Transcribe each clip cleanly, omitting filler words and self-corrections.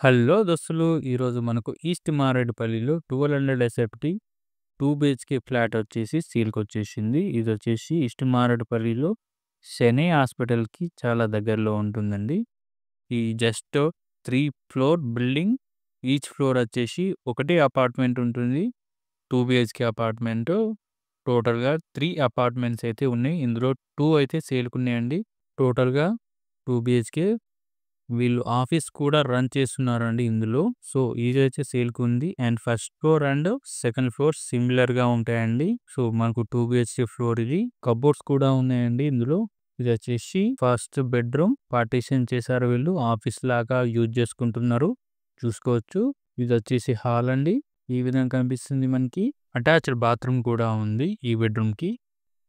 Hello దోస్తులు, ఈరోజు మనకు ఈస్ట్ మారేడుపల్లిలో 1200 ఎస్ఎఫ్టీ 2 బిహెచ్‌కే ఫ్లాట్ వచ్చేసి సేల్‌కొచ్చేసింది. ఇదొచ్చేసి ఈస్ట్ మారేడుపల్లిలో శని హాస్పిటల్‌కి చాలా దగ్గరలో ఉంటుందండి. ఈ just 3 floor building. Each floor వచ్చేసి ఒకటే అపార్ట్మెంట్ ఉంటుంది. 2 బిహెచ్‌కే అపార్ట్మెంటు. టోటల్‌గా 3 అపార్ట్మెంట్స్ అయితే ఉన్నాయి. ఇందులో 2 అయితే సేల్‌కున్నాయండి. టోటల్‌గా 2 బిహెచ్‌కే. వీళ్ళు ఆఫీస్ కూడా రన్ చేస్తున్నారండి ఇందులో. సో, ఇదైతే సేల్‌కుంది. And first floor and second floor సిమిలర్‌గా ఉంటాయండి. సో, మనకు 2 బిహెచ్‌కే ఫ్లోర్ ఇది. కబోర్డ్స్ కూడా ఉన్నాయండి ఇందులో. ఇదొచ్చేసి ఫస్ట్ బెడ్‌రూమ్ పార్టిషన్ చేశారు వీళ్ళు. ఆఫీస్ లాగా యూజ్ చేసుకుంటున్నారు. చూసుకోవచ్చు. ఇదొచ్చేసి హాల్ అండి. ఈ విధంగా కనిపిస్తుంది మనకి. అటాచ్డ్ బాత్రూమ్ కూడా ఉంది ఈ బెడ్‌రూమ్‌కి.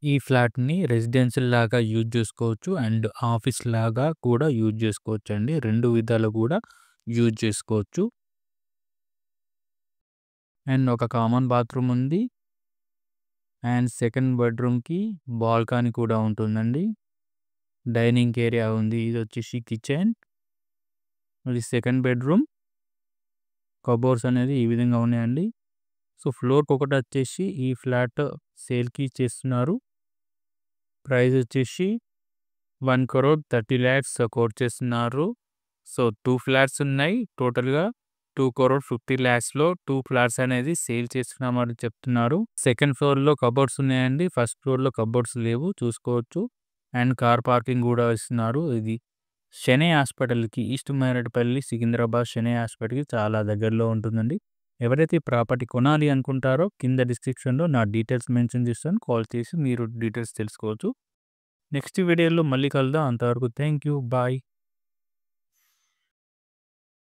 ఈ ఫ్లాట్‌ని రెసిడెన్షియల్ లాగా యూజ్ చేసుకోవచ్చు. అండ్ ఆఫీస్ లాగా కూడా యూజ్ చేసుకోవచ్చండి. 2 విధాలు కూడా యూజ్ చేసుకోవచ్చు. అండ్ ఒక కామన్ బాత్రూమ్ ఉంది. అండ్ సెకండ్ బెడ్‌రూమ్‌కి బాల్కనీ కూడా ఉంటుందండి. డైనింగ్ ఏరియా ఉంది. ఇదొచ్చేసి కిచెన్. ఇది సెకండ్ బెడ్‌రూమ్. కబోర్డ్స్ అనేది ఈ విధంగా ఉన్నాయండి. సో, ఫ్లోర్‌కొకటొచ్చేసి ఈ ఫ్లాట్ సేల్‌కి చేస్తున్నారు. ప్రైస్ వచ్చేసి 1,30,00,000 కోట్ చేస్తున్నారు. సో, 2 ఫ్లాట్స్ ఉన్నాయి. టోటల్‌గా 2,50,00,000లో 2 ఫ్లాట్స్ అనేది సేల్ చేస్తున్నామని చెప్తున్నారు. సెకండ్ ఫ్లోర్‌లో కబోర్డ్స్ ఉన్నాయండి. ఫస్ట్ ఫ్లోర్‌లో కబోర్డ్స్ లేవు, చూసుకోవచ్చు. అండ్ కార్ పార్కింగ్ కూడా ఇస్తున్నారు. ఇది శని హాస్పిటల్‌కి, ఈస్ట్ మారేడుపల్లి, సికింద్రాబాద్ శని హాస్పిటల్‌కి చాలా దగ్గరలో ఉంటుందండి. ఎవరైతే ఈ ప్రాపర్టీ కొనాలి అనుకుంటారో కింద డిస్క్రిప్షన్‌లో నా డీటెయిల్స్ మెన్షన్ చేస్తాను. కాల్ చేసి మీరు డీటెయిల్స్ తెలుసుకోవచ్చు. నెక్స్ట్ వీడియోలో మళ్ళీ కలుద్దాం. అంతవరకు థాంక్ యూ. బాయ్.